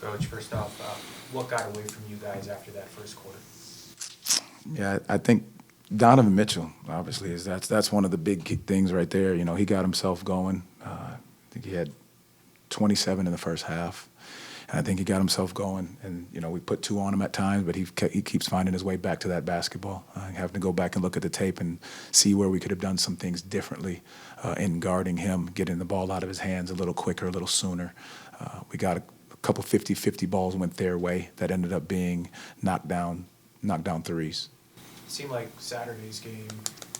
Coach, first off, what got away from you guys after that first quarter? Yeah, I think Donovan Mitchell, obviously, that's one of the big things right there. You know, he got himself going. I think he had 27 in the first half. And I think he got himself going. And, you know, we put two on him at times, but he keeps finding his way back to that basketball. Having to go back and look at the tape and see where we could have done some things differently in guarding him, getting the ball out of his hands a little quicker, a little sooner. We got a couple 50-50 balls went their way that ended up being knockdown threes. It seemed like Saturday's game,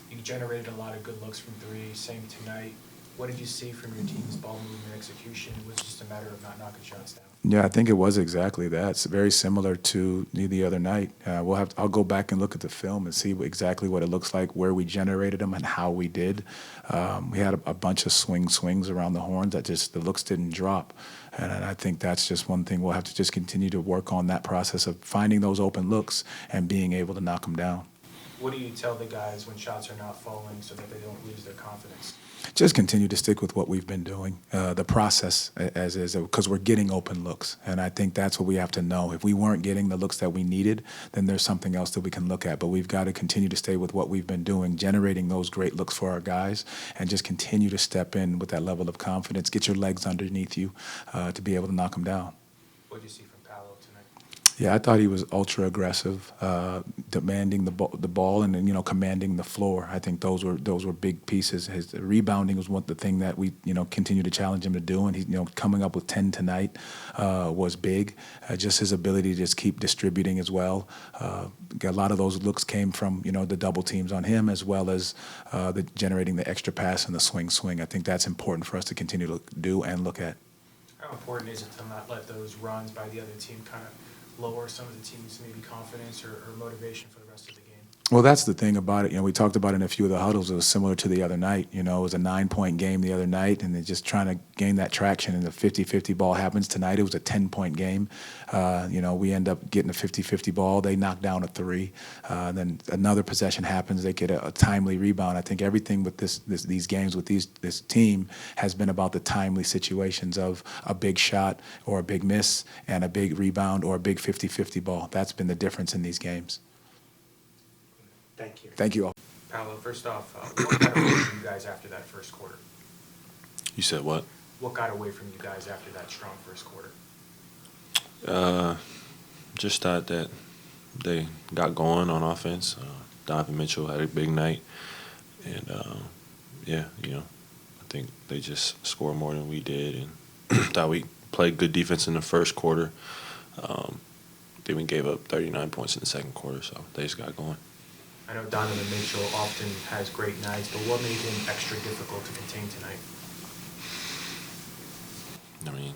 you generated a lot of good looks from three. Same tonight. What did you see from your team's ball movement execution? Was it just a matter of not knocking shots down? Yeah, I think it was exactly that. It's very similar to the other night. I'll go back and look at the film and see exactly what it looks like, where we generated them and how we did. We had a bunch of swings around the horns that just the looks didn't drop. And I think that's just one thing we'll have to just continue to work on, that process of finding those open looks and being able to knock them down. What do you tell the guys when shots are not falling so that they don't lose their confidence? Just continue to stick with what we've been doing, the process as is, because we're getting open looks. And I think that's what we have to know. If we weren't getting the looks that we needed, then there's something else that we can look at. But we've got to continue to stay with what we've been doing, generating those great looks for our guys, and just continue to step in with that level of confidence, get your legs underneath you to be able to knock them down. What did you see from Paolo tonight? Yeah, I thought he was ultra aggressive, demanding the ball, and then, you know, commanding the floor. I think those were big pieces. His rebounding was the thing that we, you know, continue to challenge him to do, and he, you know, coming up with 10 tonight was big. Just his ability to just keep distributing as well. A lot of those looks came from, you know, the double teams on him, as well as generating the extra pass and the swing. I think that's important for us to continue to do and look at. How important is it to not let those runs by the other team kind of lower some of the team's maybe confidence or motivation for the rest of the game? Well, that's the thing about it. You know, we talked about it in a few of the huddles. It was similar to the other night. You know, it was a 9-point game the other night, and they're just trying to gain that traction, and the 50-50 ball happens. Tonight it was a 10-point game. You know, we end up getting a 50-50 ball. They knock down a three. Then another possession happens. They get a timely rebound. I think everything with these games with this team has been about the timely situations of a big shot or a big miss and a big rebound or a big 50-50 ball. That's been the difference in these games. Thank you. Thank you all. Paolo, first off, what got away from you guys after that first quarter? You said what? What got away from you guys after that strong first quarter? Just thought that they got going on offense. Donovan Mitchell had a big night. And, yeah, you know, I think they just scored more than we did. And thought we played good defense in the first quarter. Then we gave up 39 points in the second quarter, so they just got going. I know Donovan Mitchell often has great nights, but what made him extra difficult to contain tonight? I mean,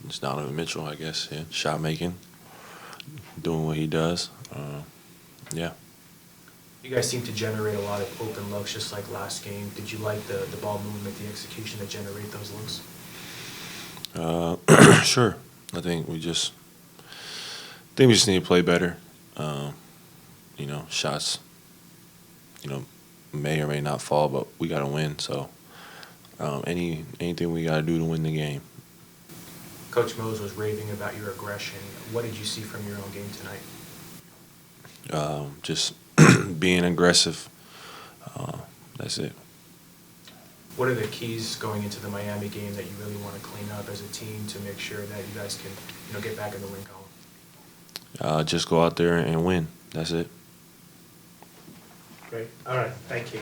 it's Donovan Mitchell, I guess. Yeah, shot making, doing what he does. Yeah. You guys seem to generate a lot of open looks, just like last game. Did you like the ball movement, the execution that generate those looks? Sure. I think we just need to play better. You know, shots, you know, may or may not fall, but we got to win. So anything we got to do to win the game. Coach Mose was raving about your aggression. What did you see from your own game tonight? Just being aggressive. That's it. What are the keys going into the Miami game that you really want to clean up as a team to make sure that you guys can, you know, get back in the win column? Just go out there and win. That's it. Great. All right. Thank you.